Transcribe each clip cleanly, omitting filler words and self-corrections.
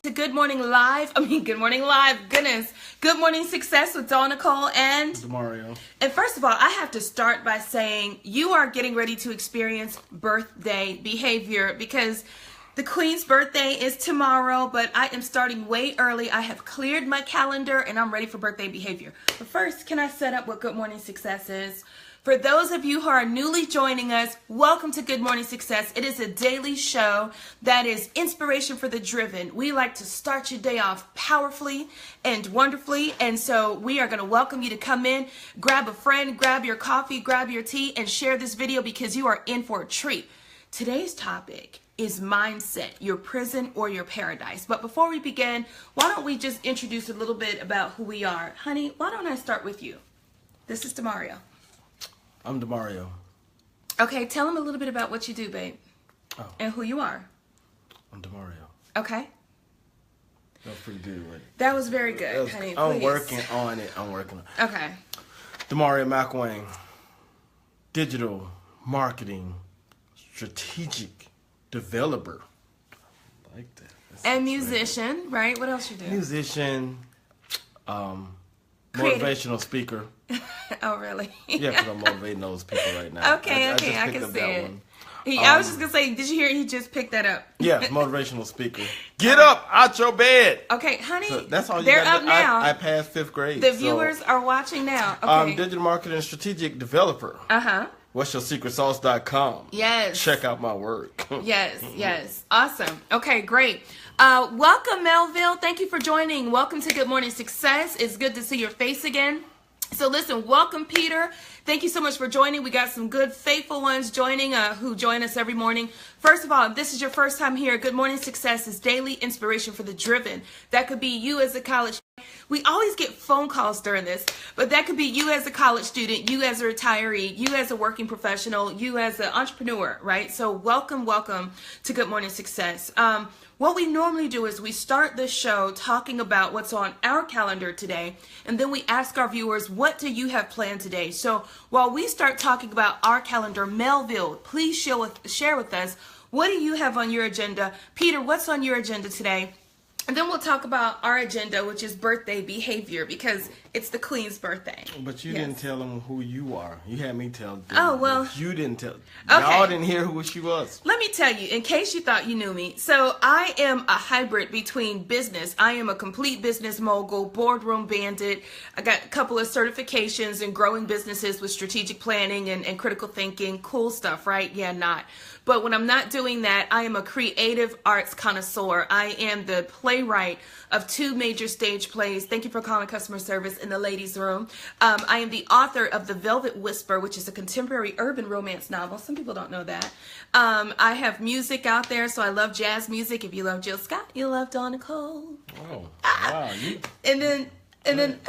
To Good Morning Live. Good Morning Live. Goodness. Good Morning Success with Nicole and Demario. And first of all, I have to start by saying you are getting ready to experience birthday behavior because the Queen's birthday is tomorrow, but I am starting way early. I have cleared my calendar and I'm ready for birthday behavior. But first, can I set up what Good Morning Success is? For those of you who are newly joining us, welcome to Good Morning Success. It is a daily show that is inspiration for the driven. We like to start your day off powerfully and wonderfully. And so we are going to welcome you to come in, grab a friend, grab your coffee, grab your tea, and share this video because you are in for a treat. Today's topic is mindset, your prison or your paradise. But before we begin, why don't we just introduce a little bit about who we are? Honey, why don't I start with you? This is Demario. I'm Demario. Okay, tell them a little bit about what you do, babe. Oh. And who you are. I'm Demario. Okay. That was pretty good, right? That was very good, honey. I'm please. working on it. Okay. Demario McWayne, digital marketing strategic developer. I like that. And musician, right? What else you do? Musician, Creative. motivational speaker. Oh, really? Yeah, because I'm motivating those people right now. Okay, I just I picked can up see that it. one. I was just going to say, did you hear he just picked that up? Yeah, motivational speaker. Get up out your bed. Okay, honey, So that's all you they're got up now. I passed 5th grade. The viewers are watching now. Okay. Digital marketing strategic developer. Uh-huh. What'sYourSecretSauce.com. Yes. Check out my work. Yes. Awesome. Okay, great. Welcome, Melville. Thank you for joining. Welcome to Good Morning Success. It's good to see your face again. So listen, welcome, Peter. Thank you so much for joining. We got some good, faithful ones joining who join us every morning. First of all, if this is your first time here, Good Morning Success is daily inspiration for the driven. That could be you as a college. We always get phone calls during this, but that could be you as a college student, you as a retiree, you as a working professional, you as an entrepreneur, right? So welcome to Good Morning Success. What we normally do is we start the show talking about what's on our calendar today, and then we ask our viewers, what do you have planned today? So while we start talking about our calendar, Melville, please share with us, what do you have on your agenda? Peter, what's on your agenda today? And then we'll talk about our agenda, which is birthday behavior, because it's the Queen's birthday. But you didn't tell them who you are. You had me tell them. Oh, well. You didn't tell. Okay. Y'all didn't hear who she was. Let me tell you, in case you thought you knew me. So I am a hybrid between business. I am a complete business mogul, boardroom bandit. I got a couple of certifications in growing businesses with strategic planning and critical thinking. Cool stuff, right? Yeah, not. But when I'm not doing that, I am a creative arts connoisseur. I am the playwright of 2 major stage plays. Thank you for calling customer service in the ladies' room. I am the author of The Velvet Whisper, which is a contemporary urban romance novel. Some people don't know that. I have music out there, so I love jazz music. If you love Jill Scott, you love Dawn Nicole. Oh, wow. And then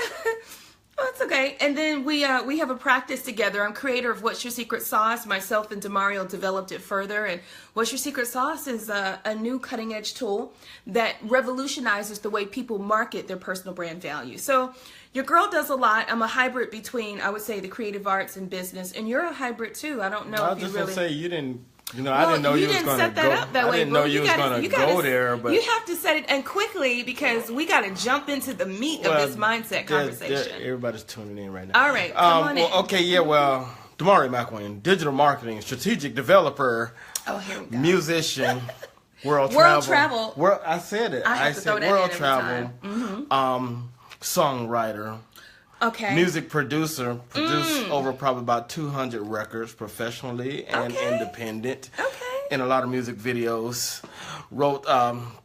oh, it's okay. And then we have a practice together. I'm creator of What's Your Secret Sauce. Myself and Demario developed it further. And What's Your Secret Sauce is a new cutting edge tool that revolutionizes the way people market their personal brand value. So your girl does a lot. I'm a hybrid between, I would say, the creative arts and business. And you're a hybrid too. I don't know if you really... I was just going to say, you didn't... I Well, didn't know you was going to set that go. up that I way, didn't know boo. you was going to go there, but you have to set it and quickly because we got to jump into the meat of this mindset conversation. Everybody's tuning in right now. All right, come on in. Okay, yeah, well, Demario McWayne, digital marketing, strategic developer, Oh, here we go. musician, world travel. I said it. I have to said throw that world in every travel. time. Songwriter. Okay. Music producer, produced over probably about 200 records professionally and independent. Okay. In a lot of music videos. Wrote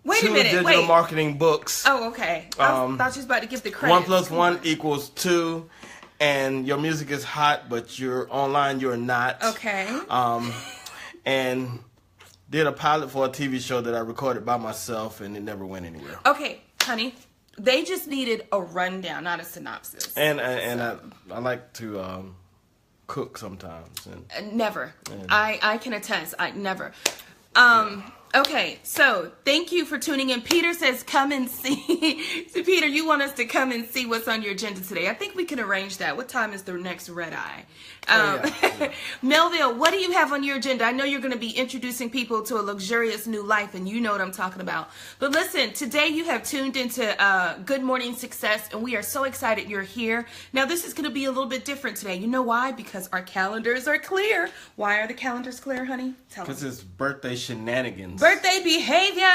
Wait a 2 minute, digital marketing books. Oh, okay. I thought you was about to give the credit. 1 + 1 = 2. And your music is hot, but you're online, you're not. Okay. And did a pilot for a TV show that I recorded by myself, and it never went anywhere. Okay, honey. They just needed a rundown, not a synopsis. And I like to cook sometimes. And Never. Yeah. I can attest. I never. Okay, so thank you for tuning in. Peter says, come and see. So Peter, you want us to come and see what's on your agenda today. I think we can arrange that. What time is the next red eye? Melville, what do you have on your agenda? I know you're going to be introducing people to a luxurious new life, and you know what I'm talking about. But listen, today you have tuned into Good Morning Success, and we are so excited you're here. Now, this is going to be a little bit different today. You know why? Because our calendars are clear. Why are the calendars clear, honey? Tell us. Because it's birthday shenanigans. Birthday behavior.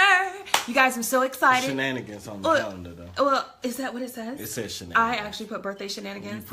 You guys, I'm so excited. Shenanigans on the calendar, though. Well, is that what it says? It says shenanigans. I actually put birthday shenanigans.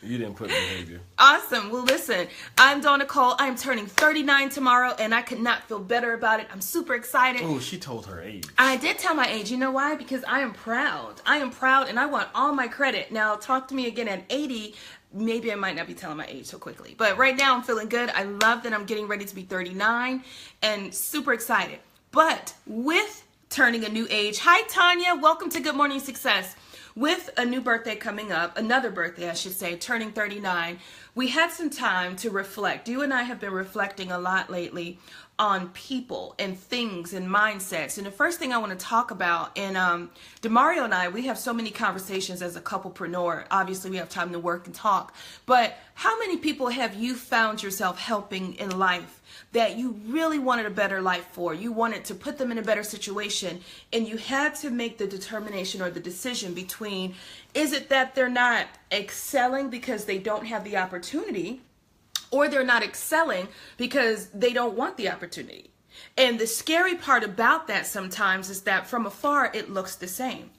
You didn't put behavior. Awesome. Well, listen, I'm Dawn Nicole. I'm turning 39 tomorrow, and I could not feel better about it. I'm super excited. Oh, she told her age. I did tell my age. You know why? Because I am proud. I am proud, and I want all my credit. Now, talk to me again at 80. Maybe I might not be telling my age so quickly. But right now, I'm feeling good. I love that I'm getting ready to be 39 and super excited. But with turning a new age, hi, Tanya. Welcome to Good Morning Success. With a new birthday coming up, another birthday, I should say, turning 39, we had some time to reflect. You and I have been reflecting a lot lately on people and things and mindsets. And the first thing I want to talk about, and Demario and I, we have so many conversations as a couplepreneur. Obviously, we have time to work and talk. But how many people have you found yourself helping in life that you really wanted a better life for? You wanted to put them in a better situation, and you had to make the determination or the decision between, is it that they're not excelling because they don't have the opportunity, or they're not excelling because they don't want the opportunity? And the scary part about that sometimes is that from afar, it looks the same.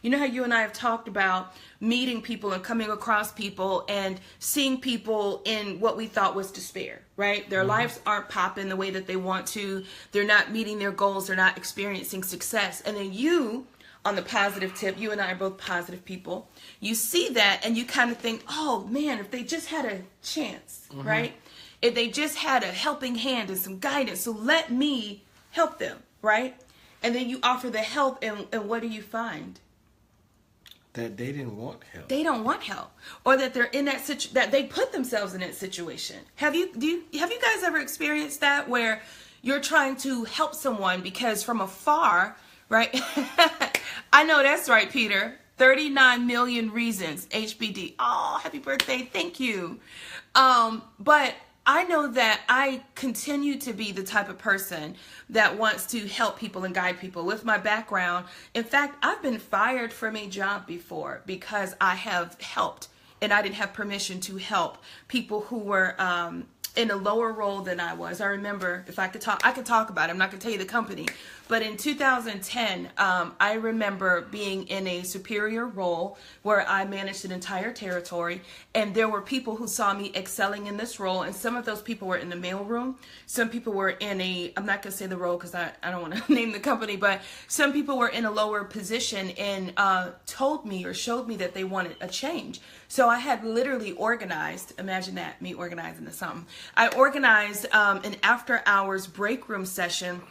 You know how you and I have talked about meeting people and coming across people and seeing people in what we thought was despair, right? Their lives aren't popping the way that they want to. They're not meeting their goals. They're not experiencing success. And then you, on the positive tip, you and I are both positive people. You see that and you kind of think, oh man, if they just had a chance, right? If they just had a helping hand and some guidance, so let me help them, right? And then you offer the help, and what do you find? That they didn't want help. They don't want help, or that they're in that that they put themselves in that situation. Have you guys ever experienced that, where you're trying to help someone because from afar, right? I know that's right, Peter. 39 million reasons, HBD. Oh, happy birthday. Thank you. But I know that I continue to be the type of person that wants to help people and guide people with my background. In fact, I've been fired from a job before because I have helped, and I didn't have permission to help people who were in a lower role than I was. I remember, if I could talk, I could talk about it. I'm not going to tell you the company. But in 2010, I remember being in a superior role where I managed an entire territory. And there were people who saw me excelling in this role. And some of those people were in the mailroom. Some people were in I'm not going to say the role because I don't want to name the company. But some people were in a lower position and told me or showed me that they wanted a change. So I had literally organized, imagine that, me organizing something. I organized an after hours break room session.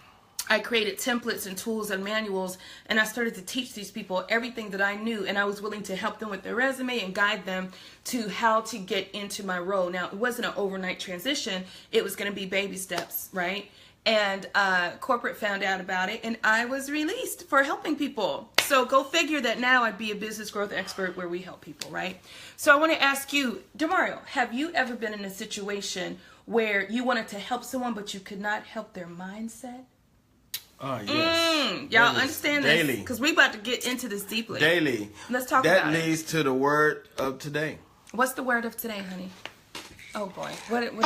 I created templates and tools and manuals, and I started to teach these people everything that I knew, and I was willing to help them with their resume and guide them to how to get into my role. Now, it wasn't an overnight transition. It was going to be baby steps, right? And corporate found out about it, and I was released for helping people. So go figure that now I'd be a business growth expert where we help people, right? So I want to ask you, Demario, have you ever been in a situation where you wanted to help someone, but you could not help their mindset? Oh, yes. Y'all understand daily. this? Because we're about to get into this deeply. Daily. Let's talk about it. That leads to the word of today. What's the word of today, honey? Oh, boy. What Ibuprofen.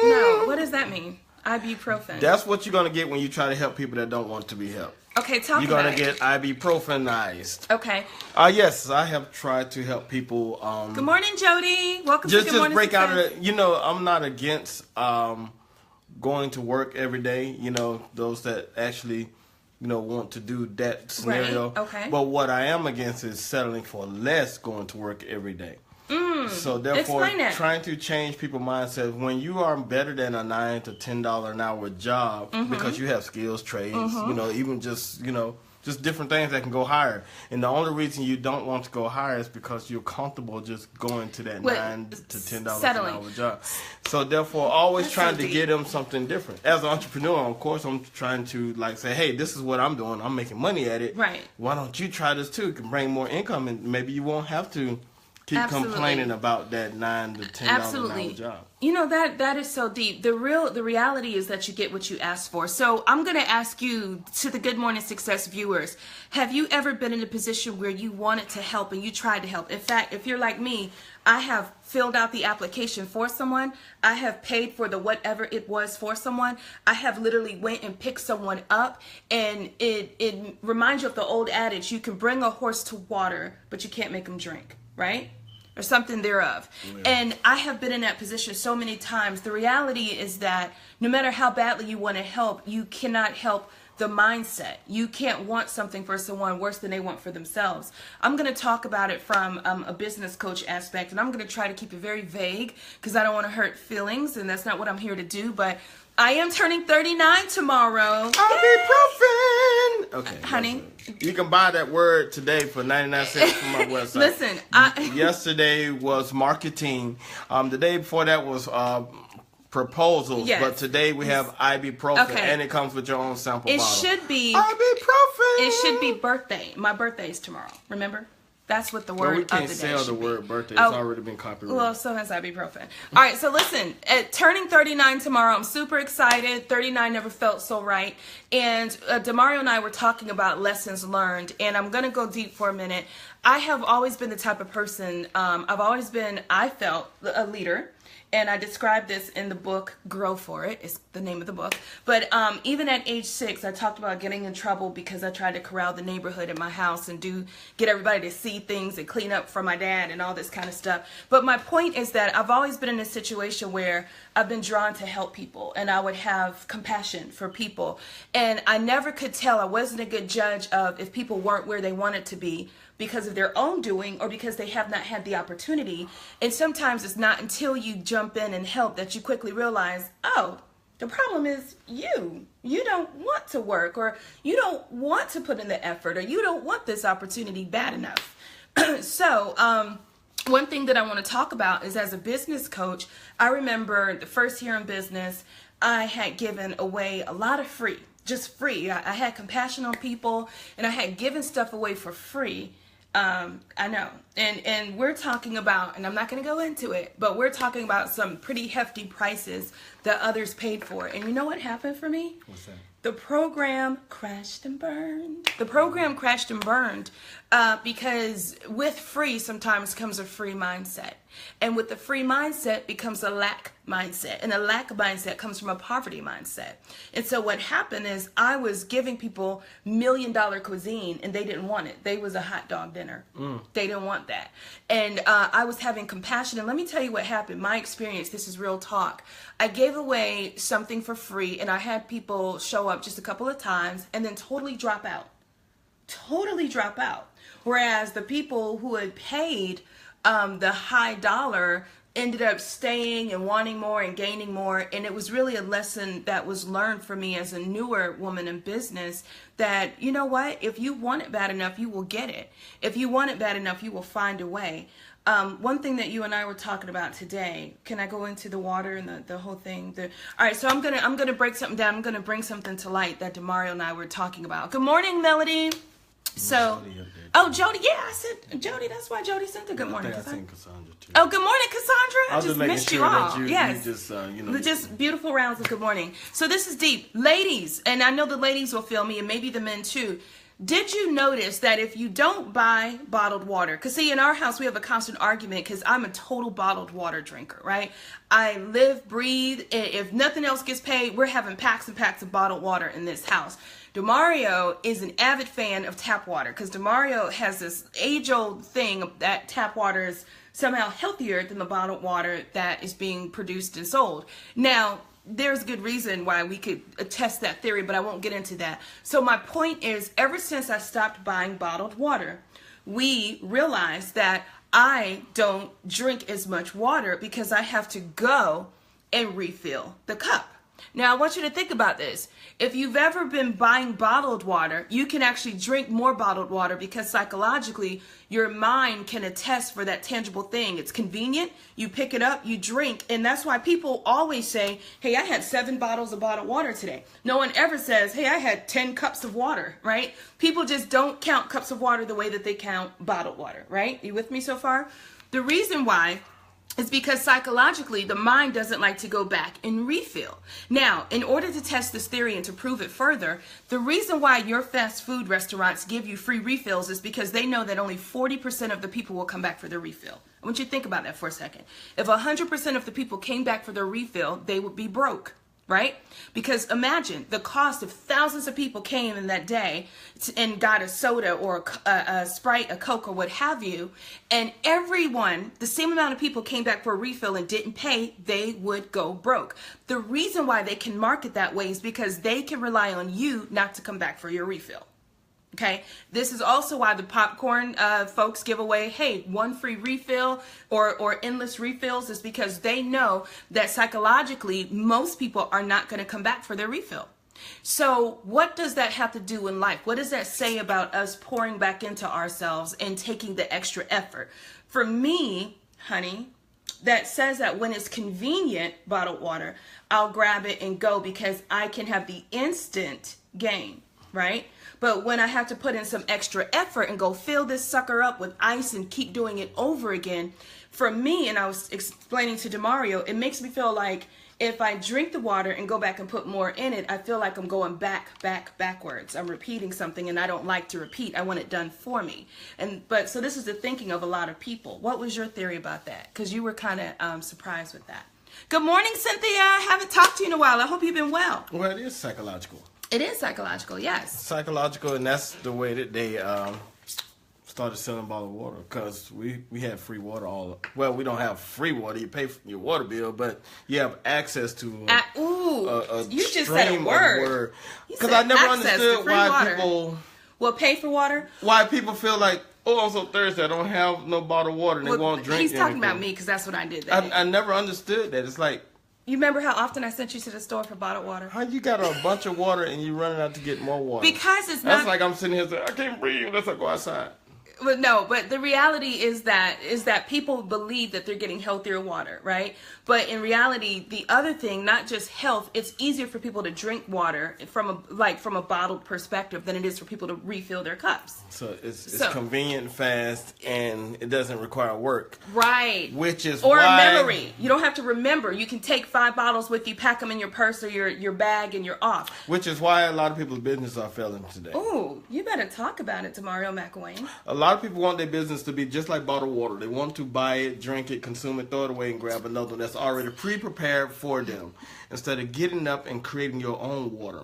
No, what does that mean? Ibuprofen. That's what you're going to get when you try to help people that don't want to be helped. Okay, talk about it. You're going to get ibuprofenized. Okay. Yes, I have tried to help people. Good morning, Jody. Welcome to Good Morning break Success. out of it. I'm not against going to work every day. Those that actually, want to do that scenario. Right. Okay. But what I am against is settling for less going to work every day. So therefore, trying to change people's mindsets when you are better than a $9 to $10 an hour job because you have skills, trades, even just just different things that can go higher. And the only reason you don't want to go higher is because you're comfortable just going to that $9 to $10 an hour job. So therefore, always trying to get them something different. As an entrepreneur, of course, I'm trying to like say, hey, this is what I'm doing. I'm making money at it. Right. Why don't you try this too? It can bring more income, and maybe you won't have to keep complaining about that $9 to $10 an hour job. You know, that is so deep. The reality is that you get what you ask for. So I'm going to ask you, to the Good Morning Success viewers, have you ever been in a position where you wanted to help and you tried to help? In fact, if you're like me, I have filled out the application for someone. I have paid for the whatever it was for someone. I have literally went and picked someone up, and it reminds you of the old adage, you can bring a horse to water, but you can't make him drink, right? Or something thereof. Yeah. And I have been in that position so many times. The reality is that no matter how badly you want to help, you cannot help the mindset. You can't want something for someone worse than they want for themselves. I'm going to talk about it from a business coach aspect, and I'm going to try to keep it very vague because I don't want to hurt feelings, and that's not what I'm here to do. But I am turning 39 tomorrow. Ibuprofen. Okay, honey. You can buy that word today for 99 cents from my website. Listen, yesterday was marketing. The day before that was proposals. Yes. But today we have ibuprofen, and it comes with your own sample bottle. It should be ibuprofen. It should be birthday. My birthday is tomorrow. Remember? That's what the word of the day should be. We can't sell the word birthday. It's already been copyrighted. Well, so has ibuprofen. All right, so listen, turning 39 tomorrow, I'm super excited. 39 never felt so right. And Demario and I were talking about lessons learned, and I'm going to go deep for a minute. I have always been the type of person, I felt a leader. And I described this in the book, Grow For It, is the name of the book. But even at age 6, I talked about getting in trouble because I tried to corral the neighborhood in my house and get everybody to see things and clean up for my dad and all this kind of stuff. But my point is that I've always been in a situation where I've been drawn to help people, and I would have compassion for people. And I never could tell, I wasn't a good judge of if people weren't where they wanted to be because of their own doing or because they have not had the opportunity. And sometimes it's not until you jump in and help that you quickly realize, oh, the problem is you. You don't want to work, or you don't want to put in the effort, or you don't want this opportunity bad enough. So, one thing that I want to talk about is, as a business coach, I remember the first year in business, I had given away a lot of free, just free. I had compassion on people, and I had given stuff away for free. I know. And we're talking about, and I'm not going to go into it, but we're talking about some pretty hefty prices that others paid for. And you know what happened for me? What's that? The program crashed and burned. The program crashed and burned because with free sometimes comes a free mindset. And with the free mindset becomes a lack mindset. And a lack mindset comes from a poverty mindset. And so what happened is I was giving people $1 million cuisine and they didn't want it. They was a hot dog dinner. They didn't want that. And I was having compassion. And let me tell you what happened. My experience, this is real talk. I gave away something for free, and I had people show up just a couple of times and then totally drop out. Totally drop out. Whereas the people who had paid the high dollar ended up staying and wanting more and gaining more. And it was really a lesson that was learned for me as a newer woman in business, that, you know what, if you want it bad enough, you will get it. If you want it bad enough, you will find a way. One thing that you and I were talking about today, can I go into the water and the whole thing? All right, so I'm gonna break something down. I'm gonna bring something to light that Demario and I were talking about. Good morning, Melody. So, Jody, yeah, I said Jody. That's why Jody sent the good morning. I think Cassandra too. Oh, good morning, Cassandra. I just missed you all. Yes, just beautiful rounds of good morning. So this is deep, ladies, and I know the ladies will feel me, and maybe the men too. Did you notice that if you don't buy bottled water, because see, in our house we have a constant argument because I'm a total bottled water drinker, right? I live, breathe, and if nothing else gets paid, we're having packs and packs of bottled water in this house. Demario is an avid fan of tap water because Demario has this age-old thing that tap water is somehow healthier than the bottled water that is being produced and sold. Now, there's good reason why we could test that theory, but I won't get into that. So my point is, ever since I stopped buying bottled water, we realized that I don't drink as much water because I have to go and refill the cup. Now, I want you to think about this. If you've ever been buying bottled water, you can actually drink more bottled water because psychologically, your mind can attest for that tangible thing. It's convenient. You pick it up, you drink. And that's why people always say, hey, I had 7 bottles of bottled water today. No one ever says, hey, I had 10 cups of water, right? People just don't count cups of water the way that they count bottled water, right? You with me so far? The reason why is because psychologically, the mind doesn't like to go back and refill. Now, in order to test this theory and to prove it further, the reason why your fast food restaurants give you free refills is because they know that only 40% of the people will come back for their refill. I want you to think about that for a second. If 100% of the people came back for their refill, they would be broke. Right? Because imagine the cost if thousands of people came in that day and got a soda or a Sprite, a Coke, or what have you, and everyone, the same amount of people came back for a refill and didn't pay, they would go broke. The reason why they can market that way is because they can rely on you not to come back for your refill. Okay, this is also why the popcorn folks give away, hey, 1 free refill or endless refills, is because they know that psychologically most people are not going to come back for their refill. So what does that have to do in life? What does that say about us pouring back into ourselves and taking the extra effort? For me, honey, that says that when it's convenient, bottled water, I'll grab it and go because I can have the instant gain, right? But when I have to put in some extra effort and go fill this sucker up with ice and keep doing it over again, for me, and I was explaining to Demario, it makes me feel like if I drink the water and go back and put more in it, I feel like I'm going backwards. I'm repeating something and I don't like to repeat. I want it done for me. So this is the thinking of a lot of people. What was your theory about that? Because you were kind of surprised with that. Good morning, Cynthia. I haven't talked to you in a while. I hope you've been well. Well, it is psychological. It is psychological, yes. Psychological, and that's the way that they started selling bottled water, because we have free water well, we don't have free water. You pay for your water bill, but you have access to you just said a word. Because I never understood why people will pay for water. Why people feel like, oh, I'm so thirsty, I don't have no bottled water, and they won't drink He's talking anything. about me because that's what I did. I never understood that. It's like, you remember how often I sent you to the store for bottled water? How you got a bunch of water and you running out to get more water? Because it's not. That's like I'm sitting here saying, I can't breathe unless I go outside. But no, but the reality is that people believe that they're getting healthier water, right? But in reality, the other thing, not just health, it's easier for people to drink water from a bottled perspective than it is for people to refill their cups. So it's convenient, fast, and it doesn't require work. Right. Which is or why... a memory. You don't have to remember. You can take 5 bottles with you, pack them in your purse or your bag, and you're off. Which is why a lot of people's businesses are failing today. Ooh, you better talk about it, Demario McElwain. A lot of people want their business to be just like bottled water. They want to buy it, drink it, consume it, throw it away, and grab another one that's already pre-prepared for them. Instead of getting up and creating your own water,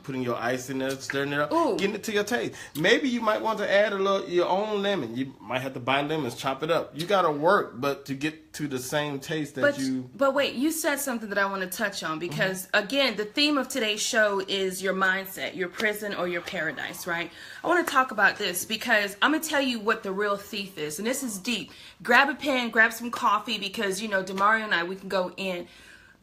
putting your ice in there, stirring it up, getting it to your taste. Maybe you might want to add a little your own lemon. You might have to buy lemons, chop it up. You got to work, but to get to the same taste that you... But wait, you said something that I want to touch on because, again, the theme of today's show is your mindset, your prison or your paradise, right? I want to talk about this because I'm going to tell you what the real thief is, and this is deep. Grab a pen, grab some coffee because, Demario and I, we can go in.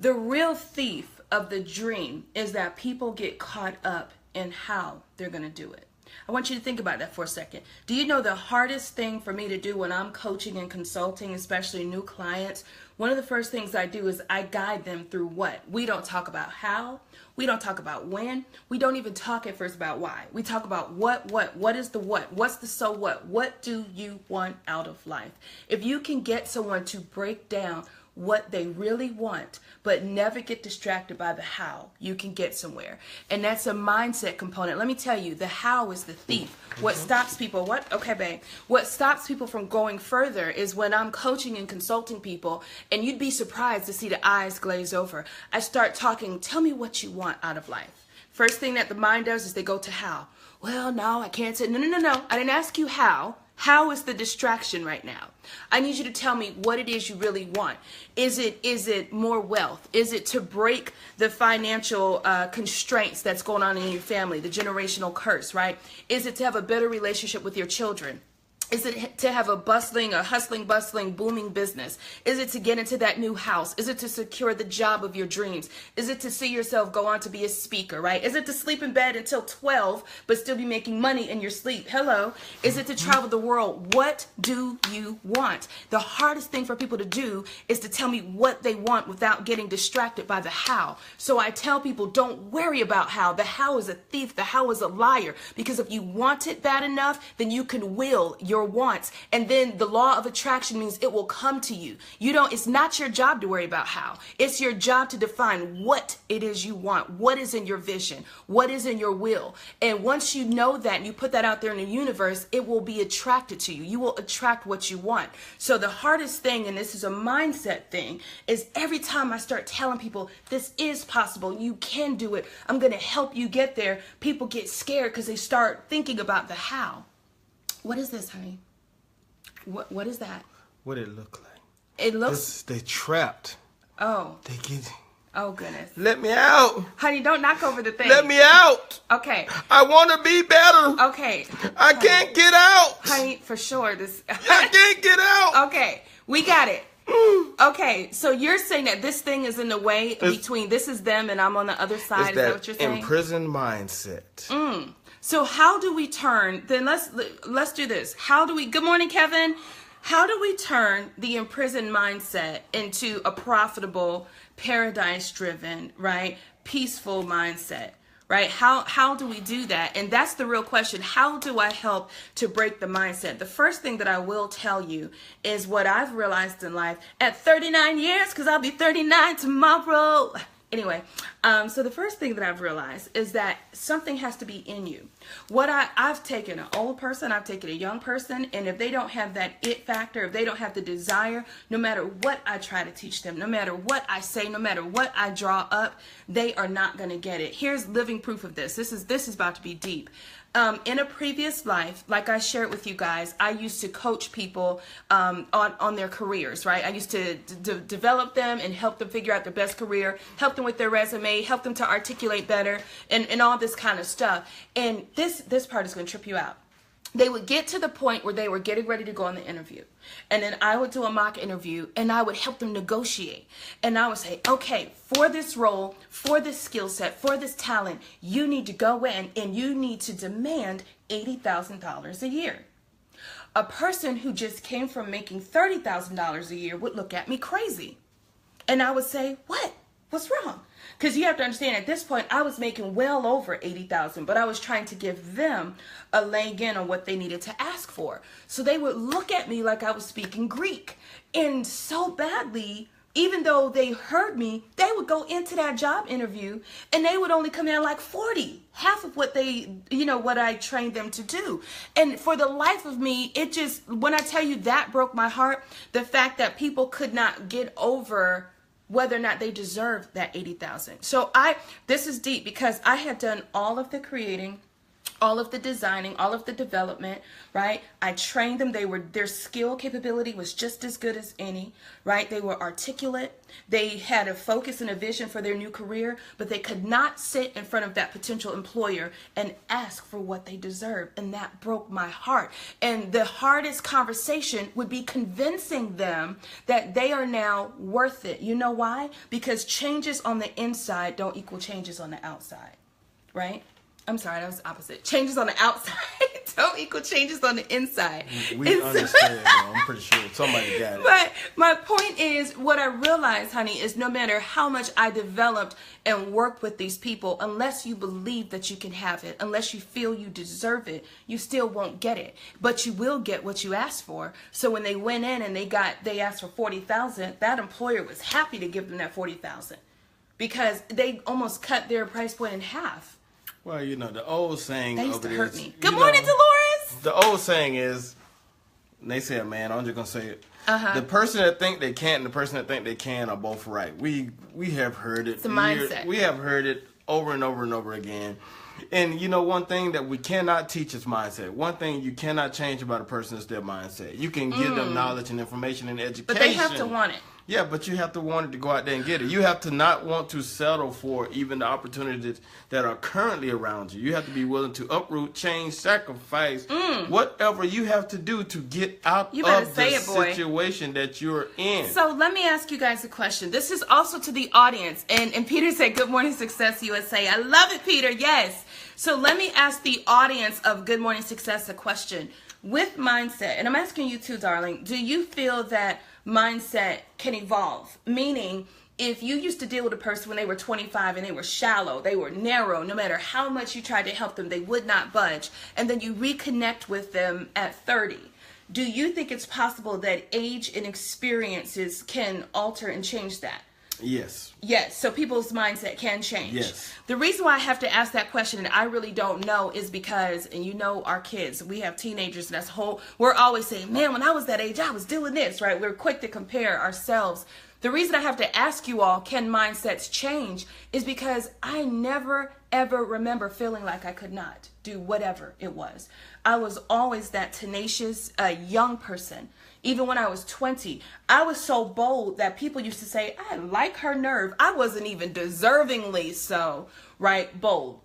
The real thief of the dream is that people get caught up in how they're going to do it. I want you to think about that for a second. Do you know the hardest thing for me to do when I'm coaching and consulting, especially new clients? One of the first things I do is I guide them through what? We don't talk about how. We don't talk about when. We don't even talk at first about why. We talk about what is the what? What's the so what? What do you want out of life? If you can get someone to break down what they really want, but never get distracted by the how, you can get somewhere. And that's a mindset component. Let me tell you, the how is the thief. What stops people, what stops people from going further is when I'm coaching and consulting people, and you'd be surprised to see the eyes glaze over. I start talking, tell me what you want out of life. First thing that the mind does is they go to how. Well, no, I can't say, no. I didn't ask you how. How is the distraction right now? I need you to tell me what it is you really want. Is it more wealth? Is it to break the financial constraints that's going on in your family, the generational curse, right? Is it to have a better relationship with your children? Is it to have a hustling, bustling, booming business? Is it to get into that new house? Is it to secure the job of your dreams? Is it to see yourself go on to be a speaker, right? Is it to sleep in bed until 12 but still be making money in your sleep? Hello. Is it to travel the world? What do you want? The hardest thing for people to do is to tell me what they want without getting distracted by the how. So I tell people, don't worry about how. The how is a thief. The how is a liar. Because if you want it bad enough, then you can will your wants, and then the law of attraction means it will come to you. It's not your job to worry about how. It's your job to define what it is you want, what is in your vision, what is in your will. And once you know that and you put that out there in the universe, it will be attracted to you. You will attract what you want. So the hardest thing, and this is a mindset thing, is every time I start telling people this is possible, you can do it, I'm going to help you get there, people get scared because they start thinking about the how. What is this, honey? What is that? What it look like? It looks... They trapped. Oh. They get... Oh, goodness. Let me out. Honey, don't knock over the thing. Let me out. Okay. I want to be better. Okay. I can't get out. Honey, for sure. I can't get out. Okay. We got it. Okay, so you're saying that this thing is in the way between this is them and I'm on the other side. Is that what you're saying? Imprisoned mindset. So how do we turn, then let's do this. Good morning, Kevin. How do we turn the imprisoned mindset into a profitable, paradise-driven, right, peaceful mindset, right? How do we do that? And that's the real question. How do I help to break the mindset? The first thing that I will tell you is what I've realized in life at 39 years, because I'll be 39 tomorrow. Anyway, so the first thing that I've realized is that something has to be in you. I've taken an old person, I've taken a young person, and if they don't have that it factor, if they don't have the desire, no matter what I try to teach them, no matter what I say, no matter what I draw up, they are not going to get it. Here's living proof of this. This is about to be deep. In a previous life, like I shared with you guys, I used to coach people on their careers, right? I used to develop them and help them figure out their best career, help them with their resume, help them to articulate better, and all this kind of stuff. And this part is going to trip you out. They would get to the point where they were getting ready to go on the interview. And then I would do a mock interview and I would help them negotiate. And I would say, okay, for this role, for this skill set, for this talent, you need to go in and you need to demand $80,000 a year. A person who just came from making $30,000 a year would look at me crazy. And I would say, what? What's wrong? Because you have to understand, at this point, I was making well over $80,000, but I was trying to give them a leg in on what they needed to ask for. So they would look at me like I was speaking Greek. And so badly, even though they heard me, they would go into that job interview and they would only come in like 40, half of what what I trained them to do. And for the life of me, when I tell you that broke my heart, the fact that people could not get over whether or not they deserved that $80,000. So this is deep because I had done all of the creating, all of the designing, all of the development, right? I trained them. Their skill capability was just as good as any, right? They were articulate. They had a focus and a vision for their new career, but they could not sit in front of that potential employer and ask for what they deserved. And that broke my heart. And the hardest conversation would be convincing them that they are now worth it. You know why? Because changes on the inside don't equal changes on the outside, right? I'm sorry, that was the opposite. Changes on the outside don't equal changes on the inside. We understand, though. I'm pretty sure somebody got it. But my point is, what I realized, honey, is no matter how much I developed and worked with these people, unless you believe that you can have it, unless you feel you deserve it, you still won't get it. But you will get what you asked for. So when they went in and they asked for $40,000, that employer was happy to give them that $40,000 because they almost cut their price point in half. Well, the old saying that used to hurt is, me. Good morning, Dolores. The old saying is, they say it, man, I'm just going to say it. The person that think they can't and the person that think they can are both right. We have heard it. It's a mindset. We have heard it over and over and over again. And one thing that we cannot teach is mindset. One thing you cannot change about a person is their mindset. You can give them knowledge and information and education. But they have to want it. Yeah, but you have to want it to go out there and get it. You have to not want to settle for even the opportunities that are currently around you. You have to be willing to uproot, change, sacrifice, whatever you have to do to get out of the situation that you're in. So let me ask you guys a question. This is also to the audience. And Peter said, Good Morning Success USA. I love it, Peter. Yes. So let me ask the audience of Good Morning Success a question. With mindset, and I'm asking you too, darling, do you feel that mindset can evolve? Meaning, if you used to deal with a person when they were 25 and they were shallow, they were narrow, no matter how much you tried to help them, they would not budge, and then you reconnect with them at 30, do you think it's possible that age and experiences can alter and change that? Yes. Yes, so people's mindset can change. Yes. The reason why I have to ask that question, and I really don't know, is because, and you know our kids, we have teenagers, and we're always saying, man, when I was that age, I was doing this, right? We're quick to compare ourselves. The reason I have to ask you all, can mindsets change, is because I never, ever remember feeling like I could not do whatever it was. I was always that tenacious young person. Even when I was 20, I was so bold that people used to say, I like her nerve. I wasn't even deservingly so, right, bold.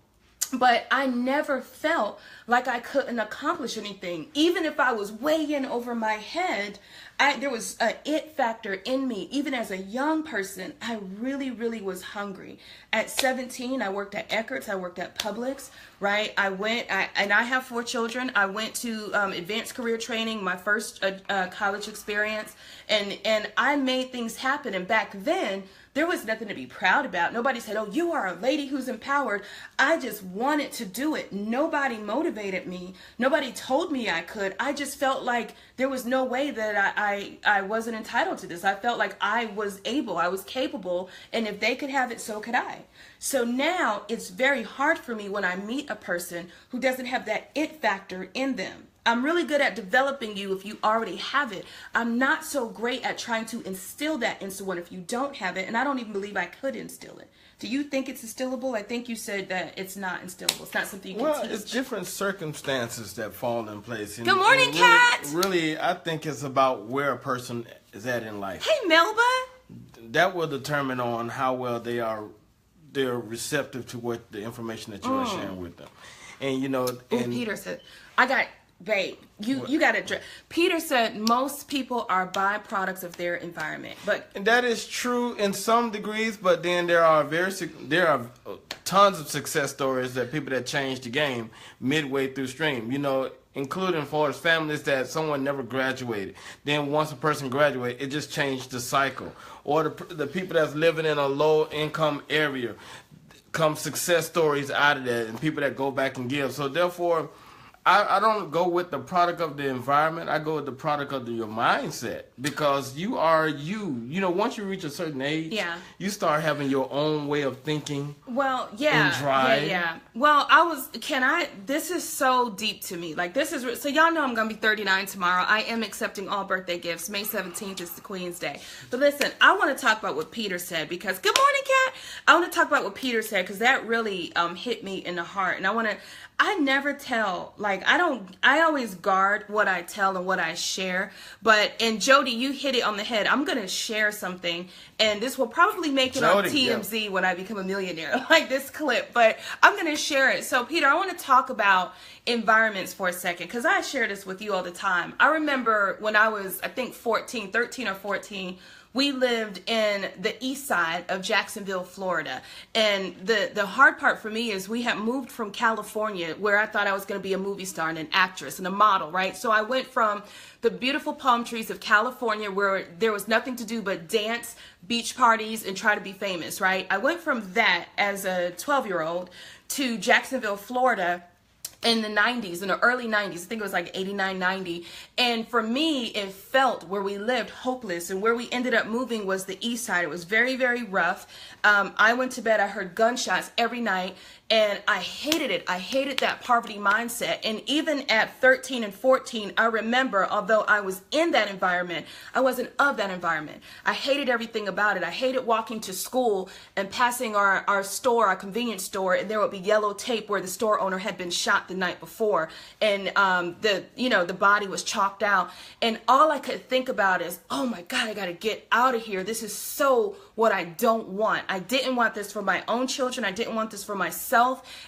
But I never felt like I couldn't accomplish anything. Even if I was way in over my head, there was an it factor in me. Even as a young person, I really, really was hungry. At 17, I worked at Eckert's. I worked at Publix, right? And I have 4 children. I went to advanced career training, my first college experience, and I made things happen. And back then, there was nothing to be proud about. Nobody said, oh, you are a lady who's empowered. I just wanted to do it. Nobody motivated me. Nobody told me I could. I just felt like there was no way that I wasn't entitled to this. I felt like I was able, I was capable, and if they could have it, so could I. So now it's very hard for me when I meet a person who doesn't have that it factor in them. I'm really good at developing you if you already have it. I'm not so great at trying to instill that in someone if you don't have it, and I don't even believe I could instill it. Do you think it's instillable? I think you said that it's not instillable. It's not something you can teach. Well, it's different circumstances that fall in place. Good morning, Kat! Really, I think it's about where a person is at in life. Hey, Melba! That will determine on how well they're receptive to what the information that you are sharing with them. And, you know... Peter said, Babe, you got to... Peter said most people are byproducts of their environment, but... And that is true in some degrees, but then there are tons of success stories that people that changed the game midway through stream, you know, including for families that someone never graduated. Then once a person graduated, it just changed the cycle. Or the people that's living in a low-income area, come success stories out of that, and people that go back and give. So therefore... I don't go with the product of the environment. I go with the product of your mindset, because you are you. You know, once you reach a certain age, you start having your own way of thinking. Well, and drive. Yeah. Well, this is so deep to me. Like, this is, so y'all know I'm going to be 39 tomorrow. I am accepting all birthday gifts. May 17th is the Queen's Day. But listen, I want to talk about what Peter said, because, good morning, Kat. I want to talk about what Peter said, because that really hit me in the heart. And I never tell, like, I always guard what I tell and what I share. And Jody, you hit it on the head. I'm going to share something, and this will probably make it on TMZ when I become a millionaire, like this clip, but I'm going to share it. So, Peter, I want to talk about environments for a second, because I share this with you all the time. I remember when I was, I think 13 or 14, we lived in the east side of Jacksonville, Florida. And the hard part for me is we had moved from California, where I thought I was going to be a movie star and an actress and a model, right? So I went from the beautiful palm trees of California, where there was nothing to do but dance, beach parties, and try to be famous, right? I went from that as a 12-year-old to Jacksonville, Florida, in the 90s, in the early 90s. I think it was like 89, 90. And for me, it felt, where we lived, hopeless. And where we ended up moving was the east side. It was very, very rough. I went to bed, I heard gunshots every night. And I hated it. I hated that poverty mindset. And even at 13 and 14, I remember, although I was in that environment, I wasn't of that environment. I hated everything about it. I hated walking to school and passing our store, our convenience store, and there would be yellow tape where the store owner had been shot the night before. And the body was chalked out. And all I could think about is, oh my God, I got to get out of here. This is so what I don't want. I didn't want this for my own children. I didn't want this for myself.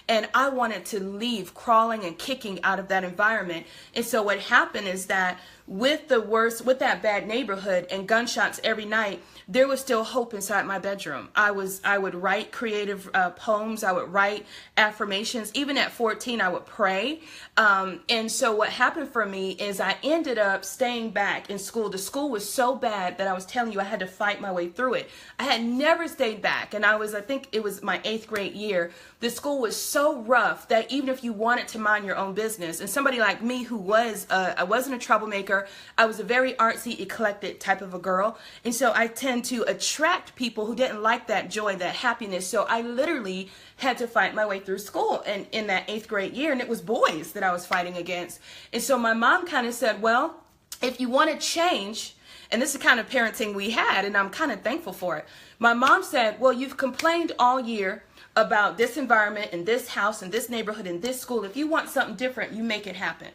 And I wanted to leave crawling and kicking out of that environment. And so what happened is that with that bad neighborhood and gunshots every night, there was still hope inside my bedroom. I would write creative poems. I would write affirmations. Even at 14, I would pray. And so what happened for me is I ended up staying back in school. The school was so bad that I was telling you I had to fight my way through it. I had never stayed back. And I think it was my 8th grade year. The school was so rough that even if you wanted to mind your own business, and somebody like me who I wasn't a troublemaker, I was a very artsy, eclectic type of a girl. And so I tend to attract people who didn't like that joy, that happiness. So I literally had to fight my way through school and in that 8th grade year, and it was boys that I was fighting against. And so my mom kind of said, well, if you want to change, and this is the kind of parenting we had, and I'm kind of thankful for it. My mom said, well, you've complained all year about this environment and this house and this neighborhood and this school. If you want something different, you make it happen.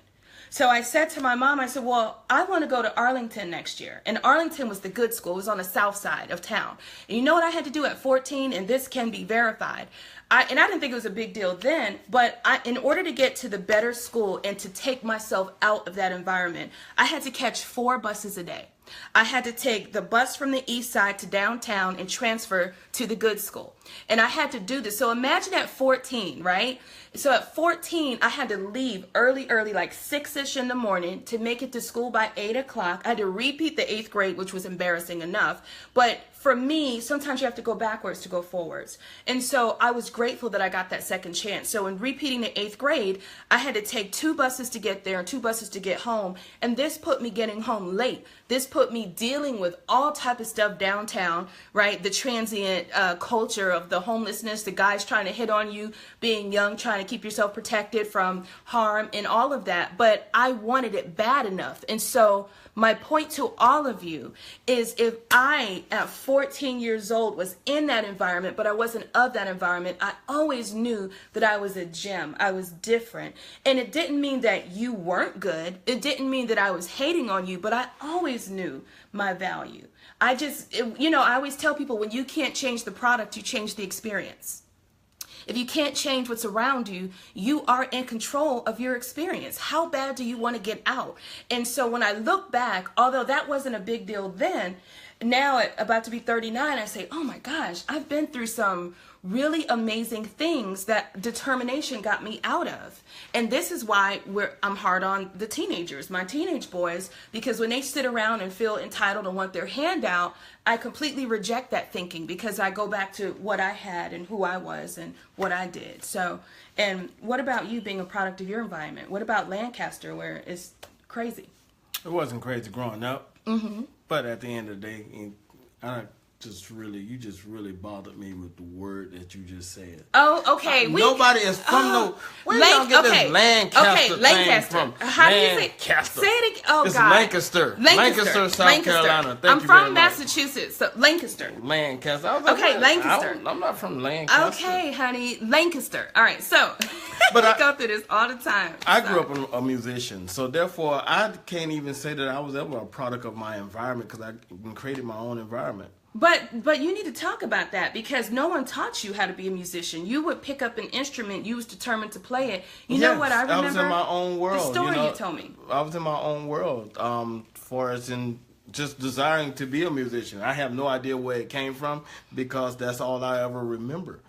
So I said to my mom, I said, well, I want to go to Arlington next year. And Arlington was the good school. It was on the south side of town. And you know what I had to do at 14? And this can be verified. I didn't think it was a big deal then, but in order to get to the better school and to take myself out of that environment, I had to catch 4 buses a day. I had to take the bus from the east side to downtown and transfer to the good school. And I had to do this. So imagine at 14, right? So at 14, I had to leave early, like 6-ish in the morning to make it to school by 8 o'clock. I had to repeat the 8th grade, which was embarrassing enough. But for me, sometimes you have to go backwards to go forwards. And so I was grateful that I got that second chance. So in repeating the 8th grade, I had to take 2 buses to get there and 2 buses to get home. And this put me getting home late. This put me dealing with all type of stuff downtown, right? The transient culture of the homelessness, the guys trying to hit on you, being young, trying to keep yourself protected from harm and all of that. But I wanted it bad enough. And so my point to all of you is, if I, at 14 years old, was in that environment, but I wasn't of that environment, I always knew that I was a gem. I was different. And it didn't mean that you weren't good. It didn't mean that I was hating on you, but I always knew my value. I always tell people, when you can't change the product, you change the experience. If you can't change what's around you, you are in control of your experience. How bad do you want to get out? And so when I look back, although that wasn't a big deal then, now at about to be 39, I say, oh my gosh, I've been through some really amazing things that determination got me out of. And this is why I'm hard on the teenagers, my teenage boys, because when they sit around and feel entitled and want their handout, I completely reject that thinking, because I go back to what I had and who I was and what I did. So, and what about you being a product of your environment? What about Lancaster, where it's crazy? It wasn't crazy growing up, but at the end of the day, you just really bothered me with the word that you just said. Oh, okay. Nobody is from where y'all get this Lancaster thing from? How do you say? Say it again. Oh, it's God. Lancaster, South Carolina. I'm from Massachusetts, so Lancaster. Lancaster. Okay, Lancaster. I'm not from Lancaster. Okay, honey, Lancaster. All right, so but I go through this all the time. I grew up a musician, so therefore I can't even say that I was ever a product of my environment, because I created my own environment. But you need to talk about that, because no one taught you how to be a musician. You would pick up an instrument. You was determined to play it. You know what I remember? I was in my own world. The story you told me. I was in my own world. For as in just desiring to be a musician. I have no idea where it came from, because that's all I ever remember.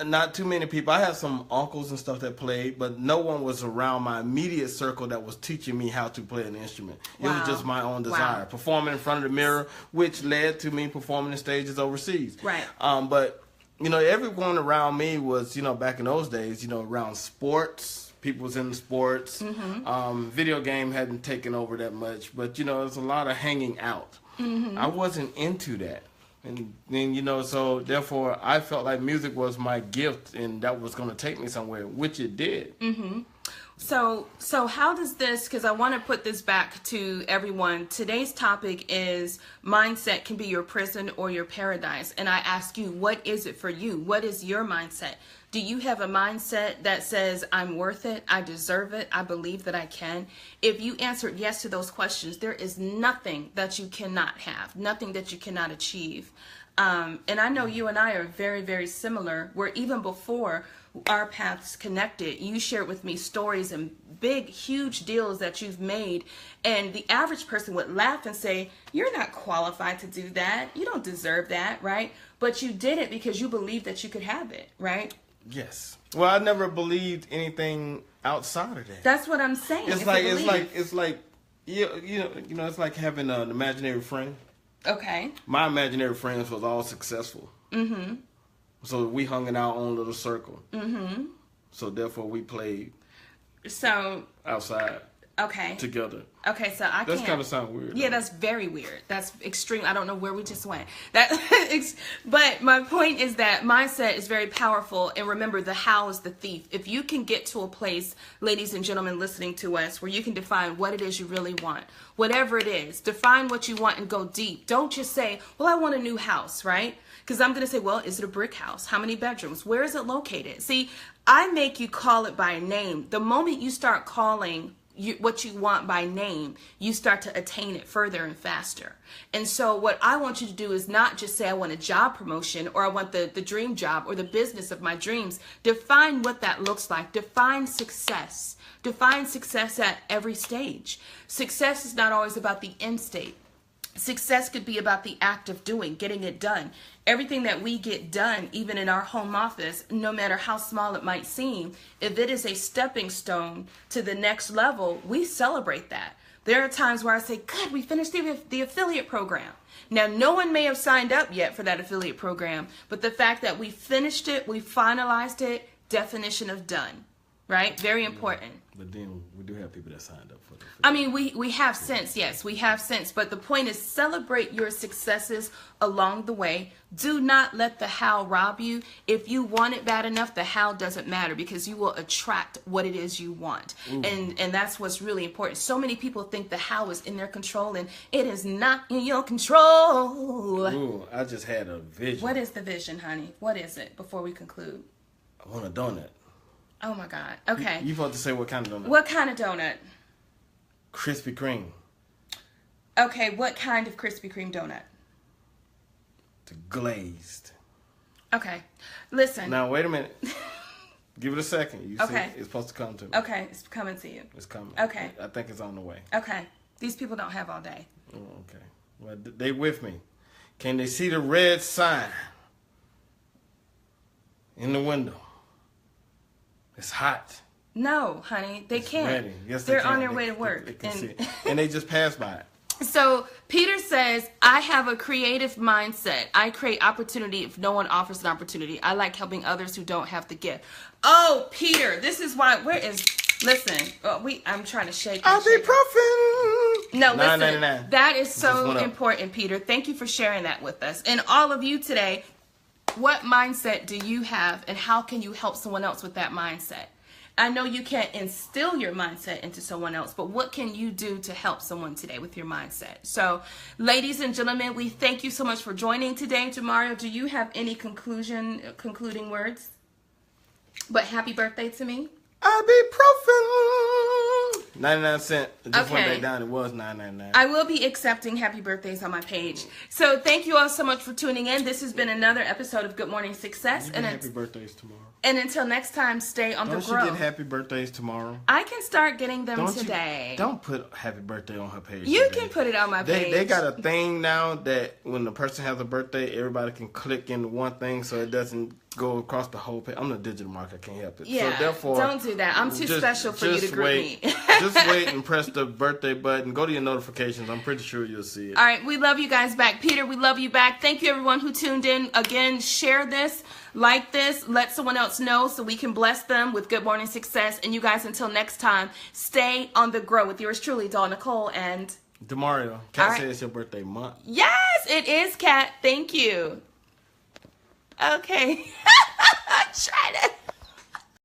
Not too many people. I had some uncles and stuff that played, but no one was around my immediate circle that was teaching me how to play an instrument. Wow. It was just my own desire. Wow. Performing in front of the mirror, which led to me performing in stages overseas. Right. But, everyone around me was, back in those days, around sports. People was in sports. Video game hadn't taken over that much, but there's a lot of hanging out. I wasn't into that. And then, you know, so therefore I felt like music was my gift and that was going to take me somewhere, which it did. Mm-hmm. So how does this, because I want to put this back to everyone. Today's topic is mindset can be your prison or your paradise. And I ask you, what is it for you? What is your mindset? Do you have a mindset that says, I'm worth it, I deserve it, I believe that I can? If you answered yes to those questions, there is nothing that you cannot have, nothing that you cannot achieve. And I know you and I are very, very similar, where even before our paths connected, you shared with me stories and big, huge deals that you've made. And the average person would laugh and say, you're not qualified to do that. You don't deserve that, right? But you did it because you believed that you could have it, right? Yes. Well, I never believed anything outside of that. That's what I'm saying. It's like it's like having an imaginary friend. Okay. My imaginary friends was all successful. Mm-hmm. So we hung in our own little circle. Mm-hmm. So therefore we played outside. Okay. Together. Okay, so I can't. That's kind of sound weird. Yeah, that's very weird. That's extreme. I don't know where we just went. But my point is that mindset is very powerful. And remember, the how is the thief. If you can get to a place, ladies and gentlemen listening to us, where you can define what it is you really want, whatever it is, define what you want and go deep. Don't just say, well, I want a new house, right? Because I'm going to say, well, is it a brick house? How many bedrooms? Where is it located? See, I make you call it by name. The moment you start calling what you want by name, you start to attain it further and faster. And so what I want you to do is not just say I want a job promotion or I want the dream job or the business of my dreams. Define what that looks like. Define success. Define success at every stage. Success is not always about the end state. Success could be about the act of doing, getting it done. Everything that we get done, even in our home office, no matter how small it might seem, if it is a stepping stone to the next level, we celebrate that. There are times where I say, God, we finished the affiliate program. Now, no one may have signed up yet for that affiliate program, but the fact that we finished it, we finalized it, definition of done, right? Very important. But then we do have people that signed up for it. I mean, we have sense, yes, we have sense. But the point is, celebrate your successes along the way. Do not let the how rob you. If you want it bad enough, the how doesn't matter because you will attract what it is you want. And that's what's really important. So many people think the how is in their control, and it is not in your control. Ooh, I just had a vision. What is the vision, honey? What is it before we conclude? I want a donut. Oh, my God. Okay. You're supposed to say what kind of donut. What kind of donut? Krispy Kreme. Okay, what kind of Krispy Kreme donut? The glazed. Okay. Listen. Now, wait a minute. Give it a second. You okay. See, it's supposed to come to me. Okay, it's coming to you. It's coming. Okay. I think it's on the way. Okay. These people don't have all day. Oh, okay. Well, they with me. Can they see the red sign in the window? It's hot. No, honey, they can't. Ready. Yes, They're can. on their way to work. They can see it. And they just passed by it. So Peter says, I have a creative mindset. I create opportunity if no one offers an opportunity. I like helping others who don't have the gift. Oh, Peter, this is why. Listen, I'm trying to shake. Ibuprofen. No, listen. That is so important, Peter. Thank you for sharing that with us. And all of you today, what mindset do you have and how can you help someone else with that mindset? I know you can't instill your mindset into someone else, but what can you do to help someone today with your mindset? So, ladies and gentlemen, we thank you so much for joining today. Demario, do you have any concluding words? But happy birthday to me. Ibuprofen. 99 cents. It just went back down. It was $9.99. I will be accepting happy birthdays on my page. So thank you all so much for tuning in. This has been another episode of Good Morning Success. You get happy birthdays tomorrow. And until next time, stay on the grow. Don't you get happy birthdays tomorrow? I can start getting them today. Don't put happy birthday on her page. You can put it on my page. They got a thing now that when the person has a birthday, everybody can click into one thing so it doesn't go across the whole page. I'm a digital marketer. I can't help it. Yeah, so therefore, don't do that. I'm too special for you to group me. Just wait and press the birthday button. Go to your notifications. I'm pretty sure you'll see it. All right. We love you guys back. Peter, we love you back. Thank you, everyone who tuned in. Again, share this, like this, let someone else know so we can bless them with Good Morning Success. And you guys, until next time, stay on the grow with yours truly, Nicole and Demario, Kat said it's your birthday month. Yes, it is, Kat. Thank you. Okay. Try to.